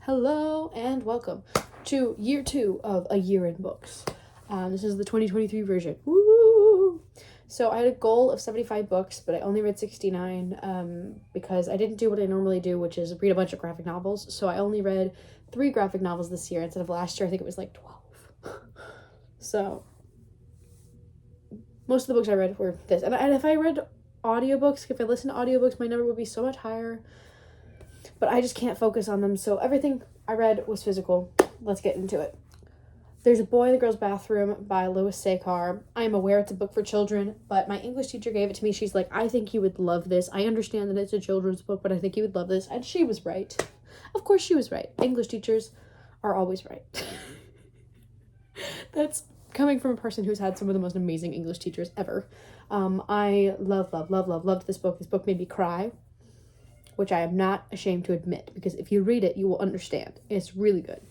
Hello and welcome to year 2 of A Year in Books. This is the 2023 version. Woo! So I had a goal of 75 books, but I only read 69 because I didn't do what I normally do, which is read a bunch of graphic novels. So I only read 3 graphic novels this year instead of last year. I think it was like 12. So most of the books I read were this. And if I read audiobooks, if I listened to audiobooks, my number would be so much higher. But I just can't focus on them, so everything I read was physical. Let's get into it. There's a Boy in the Girl's Bathroom by Louis Sekar. I'm aware it's a book for children, but my English teacher gave it to me. She's like, I think you would love this. I understand that it's a children's book, but I think you would love this. And she was right. Of course she was right. English teachers are always right. That's coming from a person who's had some of the most amazing English teachers ever. I loved this book. This book made me cry, which I am not ashamed to admit, because if you read it, you will understand. It's really good.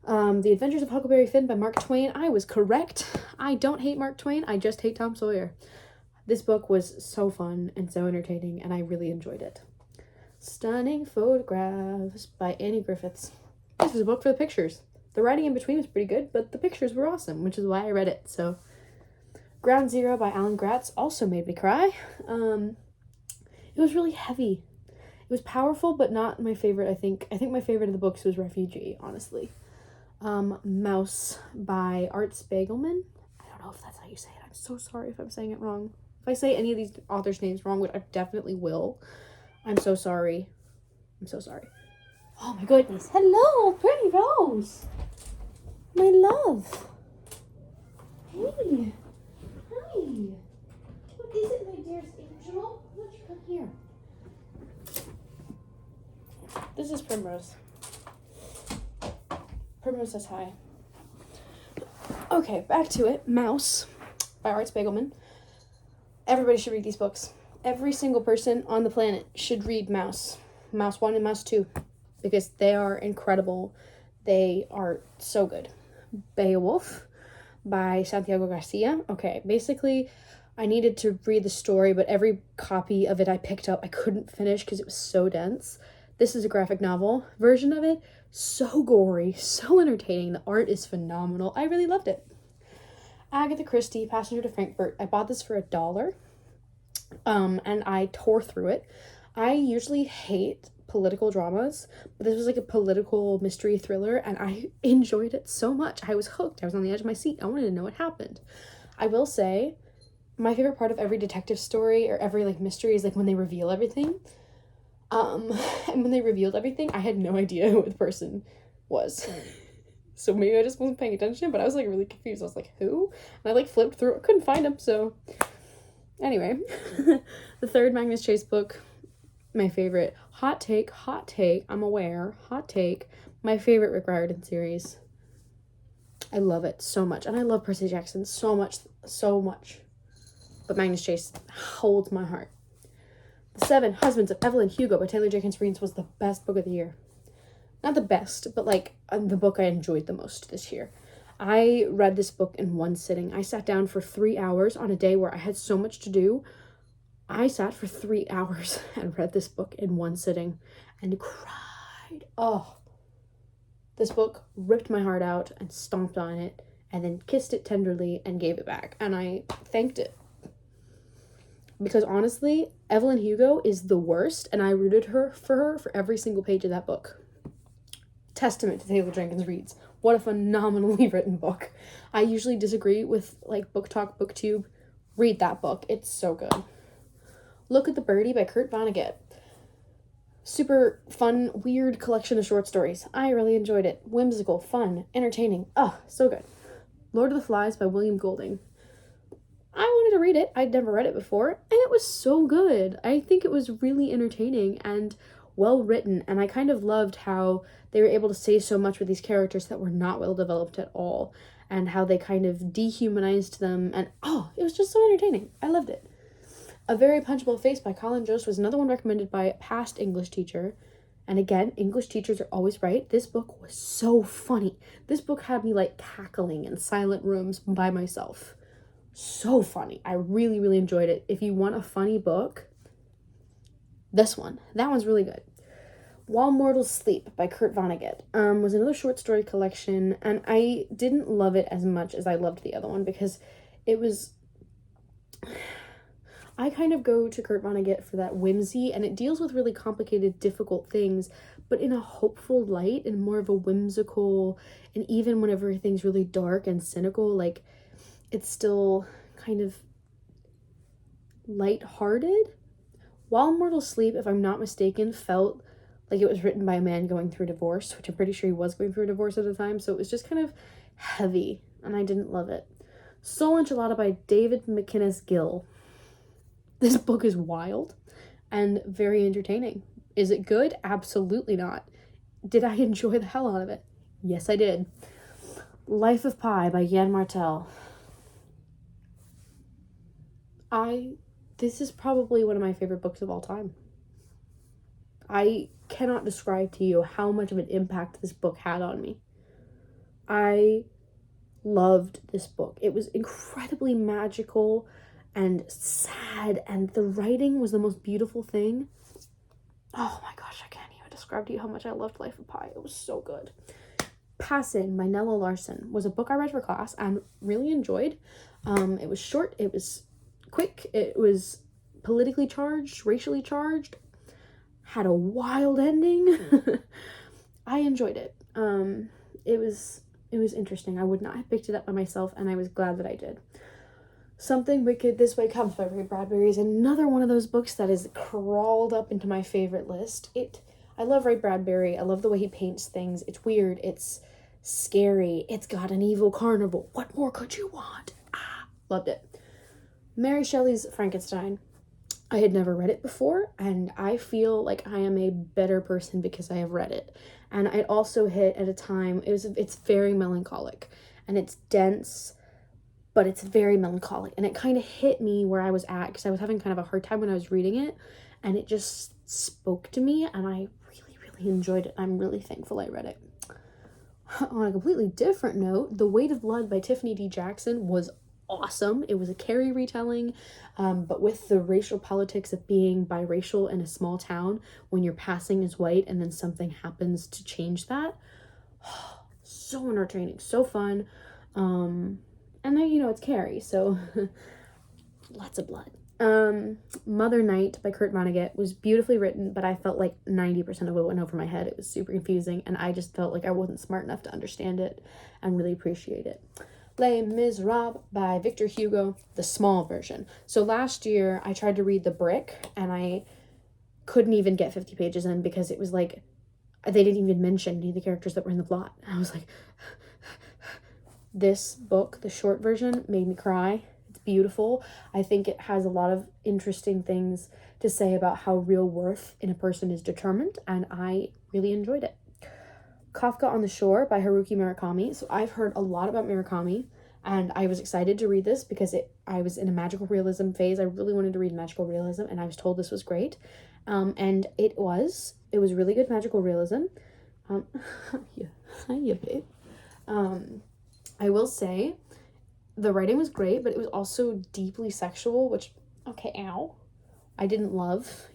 The Adventures of Huckleberry Finn by Mark Twain. I was correct. I don't hate Mark Twain. I just hate Tom Sawyer. This book was so fun and so entertaining, and I really enjoyed it. Stunning Photographs by Annie Griffiths. This was a book for the pictures. The writing in between was pretty good, but the pictures were awesome, which is why I read it. So, Ground Zero by Alan Gratz also made me cry. It was really heavy. It was powerful, but not my favorite, I think. I think my favorite of the books was Refugee, honestly. Mouse by Art Spiegelman. I don't know if that's how you say it. I'm so sorry if I'm saying it wrong. If I say any of these authors' names wrong, which I definitely will, I'm so sorry. I'm so sorry. Oh my goodness. Hello, pretty Rose. My love. Hey. Hi. What is it, my dearest angel? Why don't you come here? This is Primrose. Primrose says hi. Okay, back to it. Mouse by Art Spiegelman. Everybody should read these books. Every single person on the planet should read Mouse. Mouse 1 and Mouse 2. Because they are incredible. They are so good. Beowulf by Santiago Garcia. Okay, basically, I needed to read the story, but every copy of it I picked up, I couldn't finish because it was so dense. This is a graphic novel version of it. So gory, so entertaining. The art is phenomenal. I really loved it. Agatha Christie, Passenger to Frankfurt. I bought this for $1. And I tore through it. I usually hate political dramas, but this was like a political mystery thriller, and I enjoyed it so much. I was hooked. I was on the edge of my seat. I wanted to know what happened. I will say, my favorite part of every detective story or every mystery is when they reveal everything. And when they revealed everything, I had no idea who the person was. So maybe I just wasn't paying attention, but I was really confused. I was like, who? And I flipped through. I couldn't find him, so anyway. The third Magnus Chase book, my favorite. Hot take, I'm aware. Hot take, my favorite Rick Riordan series. I love it so much. And I love Percy Jackson so much. But Magnus Chase holds my heart. The 7 Husbands of Evelyn Hugo by Taylor Jenkins Reid was the best book of the year. Not the best, but the book I enjoyed the most this year. I read this book in one sitting. I sat down for 3 hours on a day where I had so much to do. I sat for 3 hours and read this book in one sitting and cried. Oh, this book ripped my heart out and stomped on it and then kissed it tenderly and gave it back. And I thanked it. Because honestly, Evelyn Hugo is the worst, and I rooted for her for every single page of that book. Testament to Taylor Jenkins Reid. What a phenomenally written book. I usually disagree with Book Talk, BookTube. Read that book. It's so good. Look at the Birdie by Kurt Vonnegut. Super fun, weird collection of short stories. I really enjoyed it. Whimsical, fun, entertaining. Oh, so good. Lord of the Flies by William Golding. I wanted to read it. I'd never read it before, and it was so good. I think it was really entertaining and well written, and I kind of loved how they were able to say so much with these characters that were not well developed at all, and how they kind of dehumanized them, and it was just so entertaining. I loved it. A Very Punchable Face by Colin Jost was another one recommended by a past English teacher. And again, English teachers are always right. This book was so funny. This book had me cackling in silent rooms by myself. So funny. I really, really enjoyed it. If you want a funny book, this one. That one's really good. While Mortals Sleep by Kurt Vonnegut was another short story collection, and I didn't love it as much as I loved the other one because it was... I kind of go to Kurt Vonnegut for that whimsy, and it deals with really complicated, difficult things, but in a hopeful light and more of a whimsical, and even when everything's really dark and cynical, like, it's still kind of lighthearted. While Mortals Sleep, if I'm not mistaken, felt like it was written by a man going through a divorce, which I'm pretty sure he was going through a divorce at the time, so it was just kind of heavy, and I didn't love it. Soul Enchilada by David McInnes Gill. This book is wild and very entertaining. Is it good? Absolutely not. Did I enjoy the hell out of it? Yes, I did. Life of Pi by Yann Martel. This is probably one of my favorite books of all time. I cannot describe to you how much of an impact this book had on me. I loved this book. It was incredibly magical and sad, and the writing was the most beautiful thing. Oh my gosh, I can't even describe to you how much I loved Life of Pi. It was so good. Passing by Nella Larson was a book I read for class and really enjoyed. It was short, it was quick, it was politically charged, racially charged, had a wild ending. I enjoyed it. It was interesting. I would not have picked it up by myself, and I was glad that I did. Something Wicked This Way Comes by Ray Bradbury is another one of those books that has crawled up into my favorite list. I love Ray Bradbury. I love the way he paints things. It's weird. It's scary. It's got an evil carnival. What more could you want? Loved it. Mary Shelley's Frankenstein. I had never read it before, and I feel like I am a better person because I have read it. And it also hit at a time, it's very melancholic, and it's dense, but it's very melancholic, and it kind of hit me where I was at, because I was having kind of a hard time when I was reading it, and it just spoke to me, and I really, really enjoyed it. I'm really thankful I read it. On a completely different note, The Weight of Blood by Tiffany D. Jackson was awesome. It was a Carrie retelling, but with the racial politics of being biracial in a small town when you're passing as white and then something happens to change that. So entertaining, so fun. And then, it's Carrie, so lots of blood. Mother Night by Kurt Vonnegut was beautifully written, but I felt like 90% of it went over my head. It was super confusing, and I just felt like I wasn't smart enough to understand it and really appreciate it. Les Miserables by Victor Hugo, the small version. So last year, I tried to read The Brick, and I couldn't even get 50 pages in because it was like, they didn't even mention any of the characters that were in the plot. And I was like, this book, the short version, made me cry. It's beautiful. I think it has a lot of interesting things to say about how real worth in a person is determined, and I really enjoyed it. Kafka on the Shore by Haruki Murakami. So I've heard a lot about Murakami, and I was excited to read this because I was in a magical realism phase. I really wanted to read magical realism, and I was told this was great. And it was really good magical realism. Hiya, babe. I will say the writing was great, but it was also deeply sexual, which, okay, ow, I didn't love,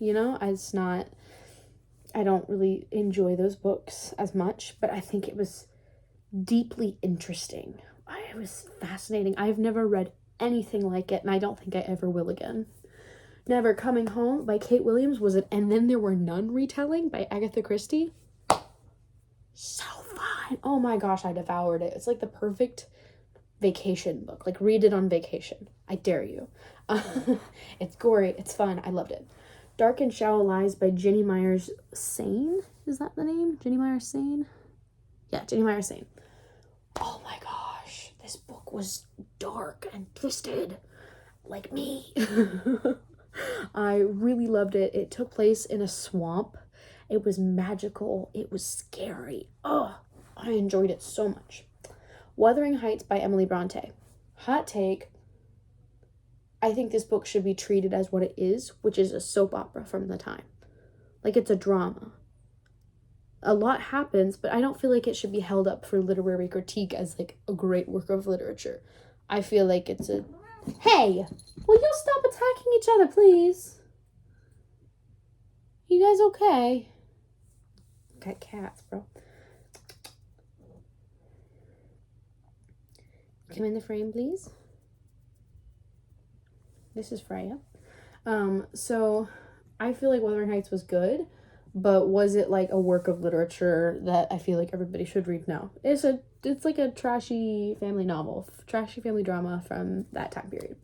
I don't really enjoy those books as much, but I think it was deeply interesting. It was fascinating. I've never read anything like it, and I don't think I ever will again. Never Coming Home by Kate Williams was an And Then There Were None retelling by Agatha Christie. So fun. Oh my gosh, I devoured it. It's like the perfect vacation book. Like, read it on vacation. I dare you. It's gory. It's fun. I loved it. Dark and Shallow Lies by Jenny Myers Sain. Is that the name? Jenny Myers Sain? Yeah, Jenny Myers Sain. Oh my gosh. This book was dark and twisted. Like me. I really loved it. It took place in a swamp. It was magical. It was scary. Oh, I enjoyed it so much. Wuthering Heights by Emily Bronte. Hot take. I think this book should be treated as what it is, which is a soap opera from the time. Like, it's a drama. A lot happens, but I don't feel like it should be held up for literary critique as, like, a great work of literature. I feel like it's a... Hey! Will you stop attacking each other, please? You guys okay? Got cats, bro. Come in the frame, please. This is Freya. So I feel like Wuthering Heights was good, but was it like a work of literature that I feel like everybody should read? No. It's like a trashy family novel, trashy family drama from that time period.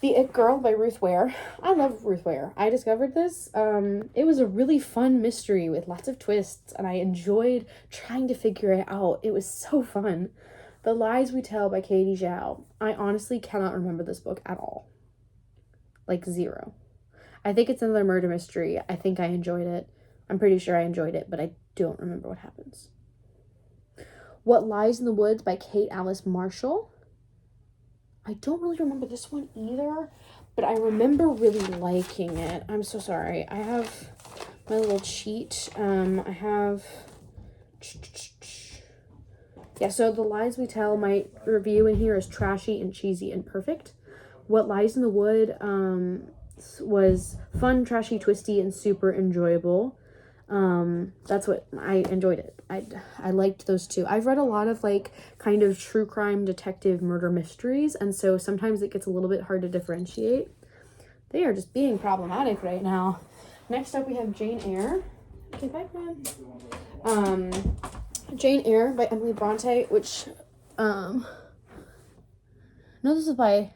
The It Girl by Ruth Ware. I love Ruth Ware. I discovered this. It was a really fun mystery with lots of twists, and I enjoyed trying to figure it out. It was so fun. The Lies We Tell by Katie Zhao. I honestly cannot remember this book at all. Like, zero. I think it's another murder mystery. I think I enjoyed it. I'm pretty sure I enjoyed it, but I don't remember what happens. What Lies in the Woods by Kate Alice Marshall. I don't really remember this one either, but I remember really liking it. I'm so sorry. I have my little cheat. Yeah, so The Lies We Tell, my review in here is trashy and cheesy and perfect. What Lies in the Wood was fun, trashy, twisty, and super enjoyable. That's what I enjoyed it. I liked those two. I've read a lot of like kind of true crime detective murder mysteries, and so sometimes it gets a little bit hard to differentiate. They are just being problematic right now. Next up we have Jane Eyre. Okay, bye, friend. Jane Eyre by Emily Bronte, which no, this is by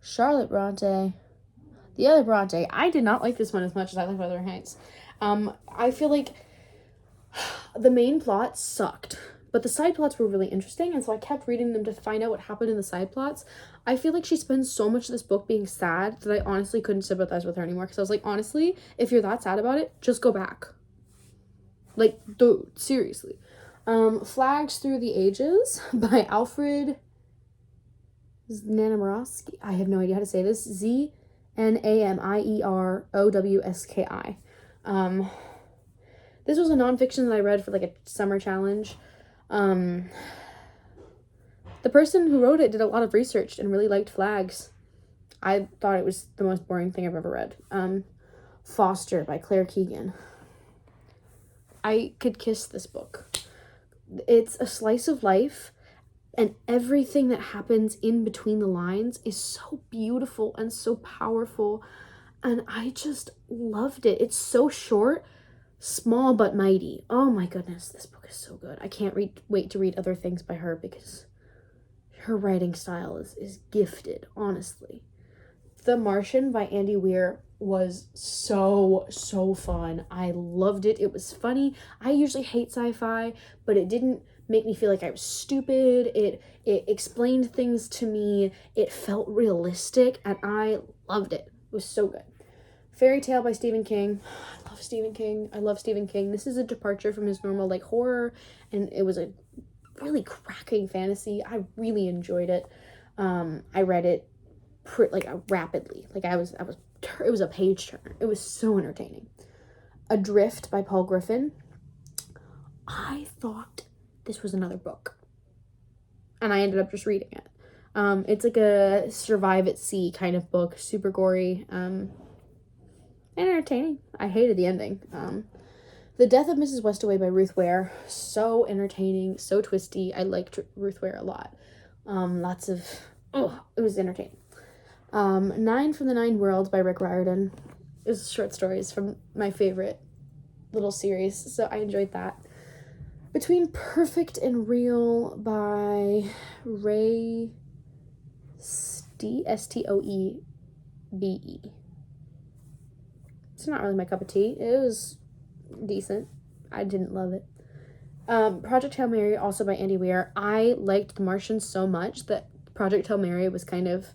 Charlotte Bronte. The other Bronte. I did not like this one as much as I like Wuthering Heights. I feel like the main plot sucked, but the side plots were really interesting, and so I kept reading them to find out what happened in the side plots. I feel like she spends so much of this book being sad that I honestly couldn't sympathize with her anymore, because I was like, honestly, if you're that sad about it, just go back. Like, dude, seriously. Flags Through the Ages by Alfred Znamieroski. I have no idea how to say this. Znamierowski. This was a nonfiction that I read for like a summer challenge. The person who wrote it did a lot of research and really liked flags. I thought it was the most boring thing I've ever read. Foster by Claire Keegan. I could kiss this book. It's a slice of life, and everything that happens in between the lines is so beautiful and so powerful, and I just loved it. It's so short, small but mighty. Oh my goodness, this book is so good. I can't wait to read other things by her, because her writing style is gifted, honestly. The Martian by Andy Weir was so fun. I loved it. It was funny. I usually hate sci-fi, but it didn't make me feel like I was stupid. It explained things to me. It felt realistic, and I loved it. It was so good. Fairy Tale by Stephen King. I love Stephen King. I love Stephen King. This is a departure from his normal like horror, and it was a really cracking fantasy. I really enjoyed it. I read it rapidly. Like it was a page turner. It was so entertaining. Adrift by Paul Griffin. I thought this was another book, and I ended up just reading it. It's like a survive at sea kind of book, super gory, and entertaining. I hated the ending. The Death of Mrs. Westaway by Ruth Ware. So entertaining, so twisty. I liked Ruth Ware a lot. It was entertaining. 9 from the Nine Worlds by Rick Riordan. It was short stories from my favorite little series, so I enjoyed that. Between Perfect and Real by Ray Stoebe. It's not really my cup of tea. It was decent. I didn't love it. Project Hail Mary, also by Andy Weir. I liked The Martian so much that Project Hail Mary was kind of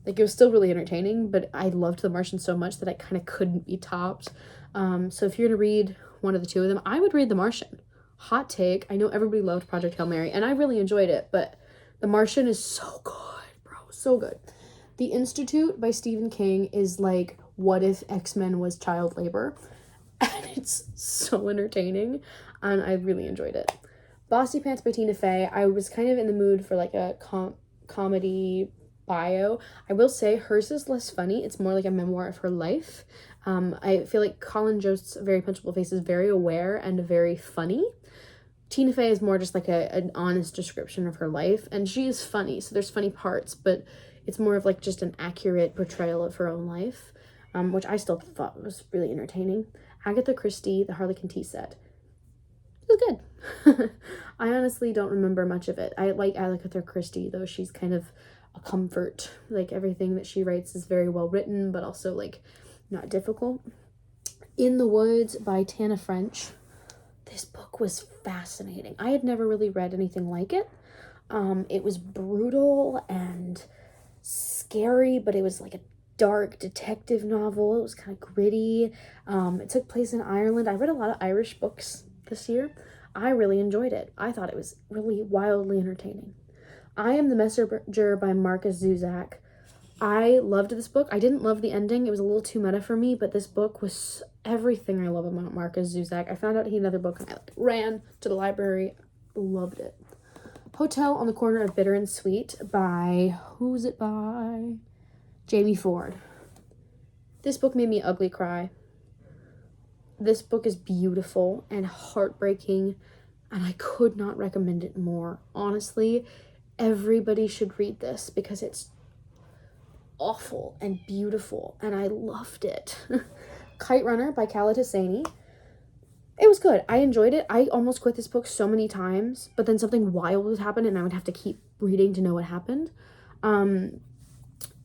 like, it was still really entertaining, but I loved The Martian so much that I kind of couldn't be topped. So if you're going to read one of the two of them, I would read The Martian. Hot take. I know everybody loved Project Hail Mary, and I really enjoyed it, but The Martian is so good, bro. So good. The Institute by Stephen King is like, what if X-Men was child labor? And it's so entertaining, and I really enjoyed it. Bossy Pants by Tina Fey. I was kind of in the mood for like a comedy bio. I will say hers is less funny. It's more like a memoir of her life. I feel like Colin Jost's Very Punchable Face is very aware and very funny. Tina Fey is more just like an honest description of her life, and she is funny, so there's funny parts, but it's more of like just an accurate portrayal of her own life, which I still thought was really entertaining. Agatha Christie, the Harlequin tea set. It was good. I honestly don't remember much of it. I like Agatha Christie, though. She's kind of a comfort. Like, everything that she writes is very well written, but also, like, not difficult. In the Woods by Tana French. This book was fascinating. I had never really read anything like it. It was brutal and scary, but it was like a dark detective novel. It was kind of gritty. It took place in Ireland. I read a lot of Irish books this year. I really enjoyed it. I thought it was really wildly entertaining. I Am the Messenger by Markus Zusak. I loved this book. I didn't love the ending. It was a little too meta for me, but this book was everything I love about Markus Zusak. I found out he had another book and I ran to the library. Loved it. Hotel on the Corner of Bitter and Sweet by, who's it by? Jamie Ford. This book made me ugly cry. This book is beautiful and heartbreaking, and I could not recommend it more. Honestly, everybody should read this because it's awful and beautiful, and I loved it. Kite Runner by Khaled Hosseini. It was good. I enjoyed it. I almost quit this book so many times, but then something wild would happen and I would have to keep reading to know what happened.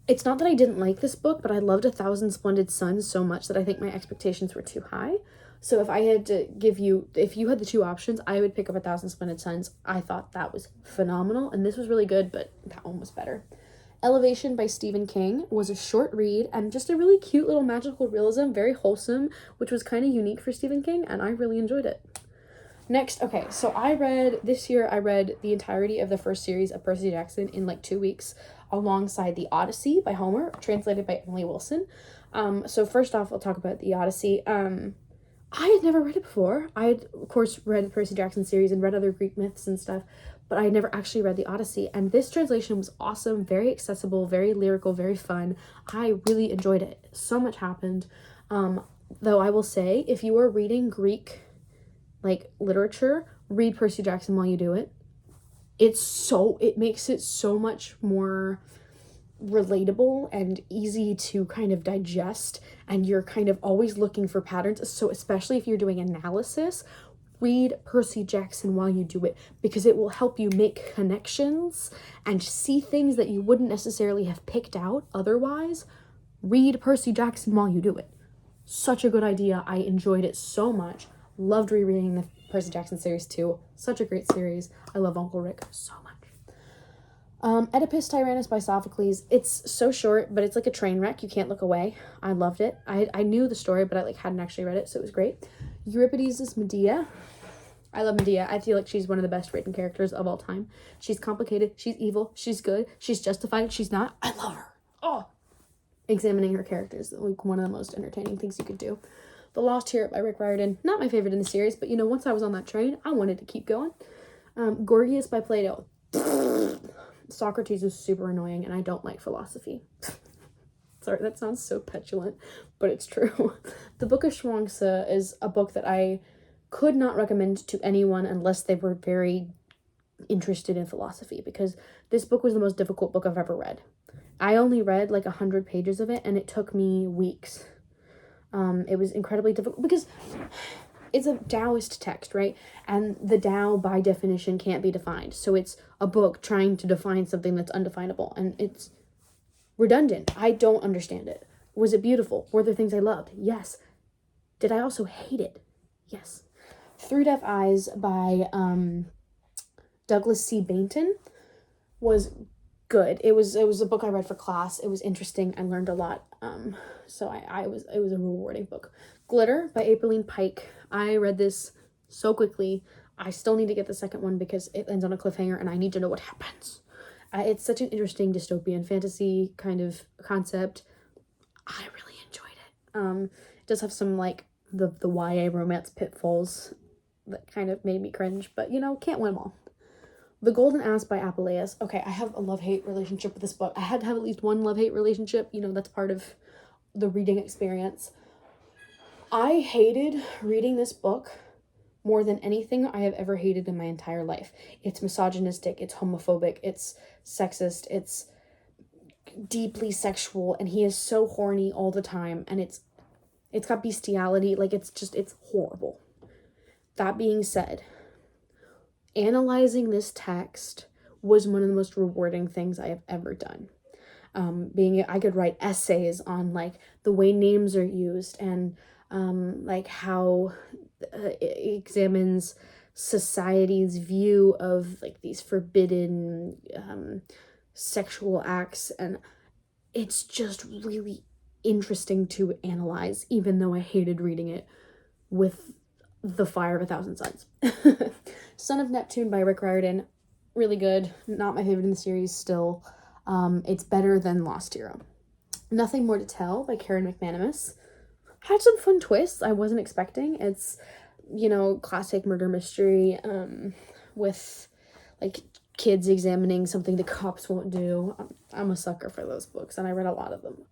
It's not that I didn't like this book, but I loved A Thousand Splendid Suns so much that I think my expectations were too high. So if I had to give you, if you had the two options, I would pick up A Thousand Splendid Suns. I thought that was phenomenal, and this was really good, but that one was better. Elevation by Stephen King was a short read and just a really cute little magical realism, very wholesome, which was kind of unique for Stephen King, and I really enjoyed it. Next, okay, so this year I read the entirety of the first series of Percy Jackson in like 2 weeks, alongside The Odyssey by Homer, translated by Emily Wilson. So first off, I'll talk about The Odyssey. I had never read it before. I had, of course, read the Percy Jackson series and read other Greek myths and stuff, but I had never actually read The Odyssey, and this translation was awesome, very accessible, very lyrical, very fun. I really enjoyed it. So much happened. Though I will say, if you are reading Greek, like, literature, read Percy Jackson while you do it. It makes it so much more relatable and easy to kind of digest, and you're kind of always looking for patterns. So especially if you're doing analysis, read Percy Jackson while you do it, because it will help you make connections and see things that you wouldn't necessarily have picked out otherwise. Read Percy Jackson while you do it. Such a good idea. I enjoyed it so much. Loved rereading the Percy Jackson series too. Such a great series. I love Uncle Rick so much. Oedipus Tyrannus by Sophocles. It's so short, but it's like a train wreck. You can't look away. I loved it. I knew the story, but I hadn't actually read it, so it was great. Euripides' Medea. I love Medea. I feel like she's one of the best written characters of all time. She's complicated. She's evil. She's good. She's justified. She's not. I love her. Oh, examining her characters, like one of the most entertaining things you could do. The Lost Hero by Rick Riordan. Not my favorite in the series, but once I was on that train, I wanted to keep going. Gorgias by Plato. Socrates is super annoying, and I don't like philosophy. Sorry, that sounds so petulant, but it's true. The Book of Chuang Tzu is a book that I could not recommend to anyone unless they were very interested in philosophy, because this book was the most difficult book I've ever read. I only read like 100 pages of it, and it took me weeks. It was incredibly difficult because it's a Taoist text, right? And the Tao, by definition, can't be defined. So it's a book trying to define something that's undefinable, and it's redundant. I don't understand it. Was it beautiful? Were there things I loved? Yes. Did I also hate it? Yes. Through Deaf Eyes by Douglas C. Bainton was good. It was a book I read for class. It was interesting. I learned a lot. So it was a rewarding book. Glitter by Aprilline Pike. I read this so quickly. I still need to get the second one because it ends on a cliffhanger and I need to know what happens. It's such an interesting dystopian fantasy kind of concept. I really enjoyed it. It does have some like the YA romance pitfalls that kind of made me cringe, but can't win them all. The Golden Ass by Apuleius. Okay, I have a love-hate relationship with this book. I had to have at least one love-hate relationship. That's part of the reading experience. I hated reading this book more than anything I have ever hated in my entire life. It's misogynistic, it's homophobic, it's sexist, it's deeply sexual, and he is so horny all the time, and it's got bestiality, like it's horrible. That being said, analyzing this text was one of the most rewarding things I have ever done. I could write essays on like the way names are used and like how it examines society's view of like these forbidden sexual acts, and it's just really interesting to analyze, even though I hated reading it with the fire of 1,000 suns. Son of Neptune by Rick Riordan, really good. Not my favorite in the series still. It's better than Lost Hero. Nothing More to Tell by Karen McManus. Had some fun twists I wasn't expecting. It's, classic murder mystery with like kids examining something the cops won't do. I'm a sucker for those books, and I read a lot of them.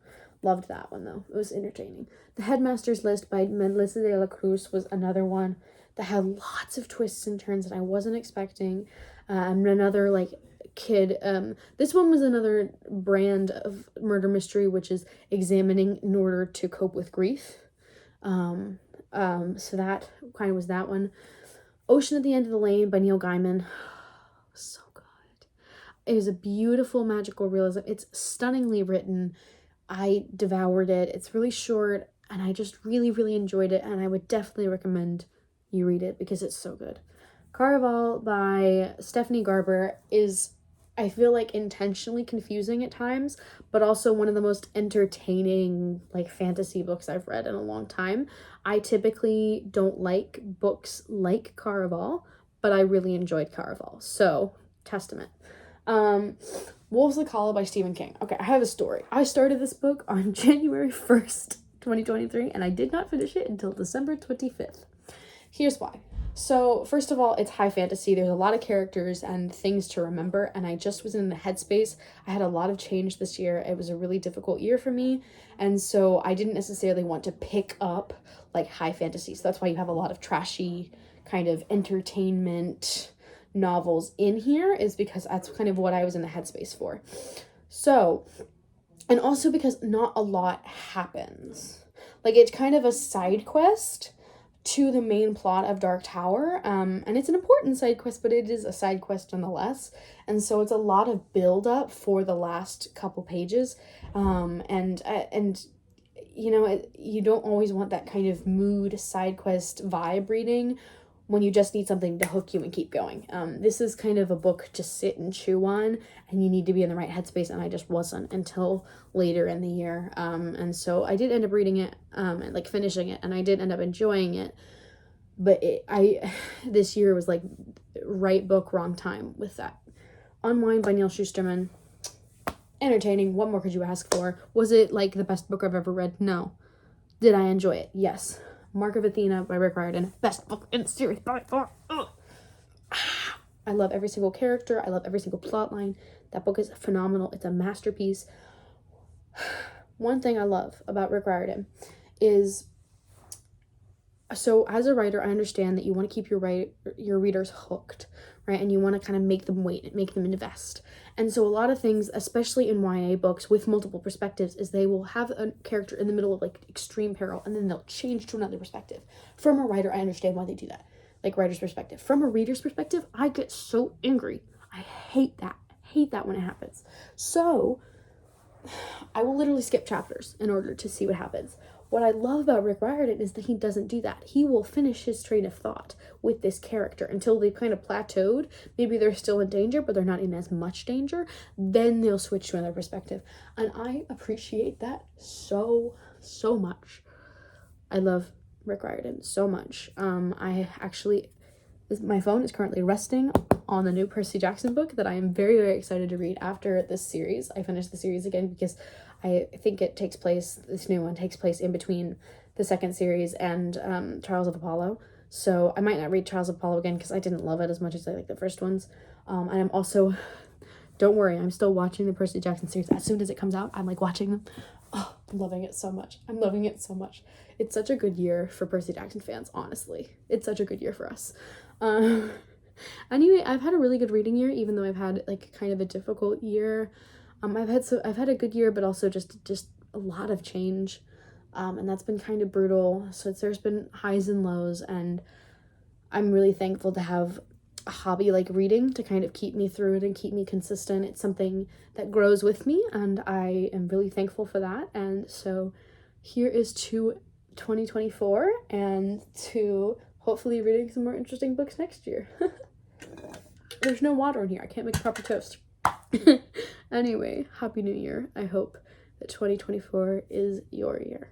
Loved that one, though. It was entertaining. The Headmaster's List by Melissa de la Cruz was another one that had lots of twists and turns that I wasn't expecting. Another, like, kid. This one was another brand of murder mystery, which is examining in order to cope with grief. So that kind of was that one. Ocean at the End of the Lane by Neil Gaiman. So good. It was a beautiful magical realism. It's stunningly written. I devoured it. It's really short, and I just really, really enjoyed it, and I would definitely recommend you read it because it's so good. Caraval by Stephanie Garber is, I feel like, intentionally confusing at times, but also one of the most entertaining, like, fantasy books I've read in a long time. I typically don't like books like Caraval, but I really enjoyed Caraval, so testament. Wolves of the Calla by Stephen King. Okay, I have a story. I started this book on January 1st, 2023, and I did not finish it until December 25th. Here's why. So, first of all, it's high fantasy. There's a lot of characters and things to remember, and I just was in the headspace. I had a lot of change this year. It was a really difficult year for me, and so I didn't necessarily want to pick up, like, high fantasy. So that's why you have a lot of trashy kind of entertainment novels in here, is because that's kind of what I was in the headspace for. So, and also because not a lot happens. Like, it's kind of a side quest to the main plot of Dark Tower, and it's an important side quest, but it is a side quest nonetheless, and so it's a lot of build up for the last couple pages, and you don't always want that kind of mood side quest vibe reading when you just need something to hook you and keep going. This is kind of a book to sit and chew on, and you need to be in the right headspace, and I just wasn't until later in the year. And so I did end up reading it, and like finishing it, and I did end up enjoying it. But this year was like right book, wrong time with that. Unwind by Neal Shusterman. Entertaining. What more could you ask for? Was it like the best book I've ever read? No. Did I enjoy it? Yes. Mark of Athena by Rick Riordan. Best book in the series by far. I love every single character. I love every single plot line. That book is phenomenal. It's a masterpiece. One thing I love about Rick Riordan is, so as a writer, I understand that you want to keep your readers hooked, right? And you want to kind of make them wait, make them invest. And so a lot of things, especially in YA books with multiple perspectives, is they will have a character in the middle of like extreme peril, and then they'll change to another perspective. From a writer, I understand why they do that. Like, writer's perspective. From a reader's perspective, I get so angry. I hate that. Hate that when it happens. So I will literally skip chapters in order to see what happens. What I love about Rick Riordan is that he doesn't do that. He will finish his train of thought with this character until they've kind of plateaued. Maybe they're still in danger, but they're not in as much danger. Then they'll switch to another perspective. And I appreciate that so, so much. I love Rick Riordan so much. My phone is currently resting on the new Percy Jackson book that I am very, very excited to read after this series. I finished the series again because I think this new one takes place in between the second series and Trials of Apollo. So I might not read Trials of Apollo again because I didn't love it as much as I like the first ones. And I'm also, don't worry, I'm still watching the Percy Jackson series. As soon as it comes out, I'm like watching them. Oh, I'm loving it so much. I'm loving it so much. It's such a good year for Percy Jackson fans, honestly. It's such a good year for us. Anyway, I've had a really good reading year, even though I've had like kind of a difficult year. I've had a good year, but also just a lot of change. And that's been kind of brutal. So there's been highs and lows, and I'm really thankful to have a hobby like reading to kind of keep me through it and keep me consistent. It's something that grows with me, and I am really thankful for that. And so here is to 2024 and to hopefully reading some more interesting books next year. There's no water in here. I can't make proper toast. Anyway, Happy New Year. I hope that 2024 is your year.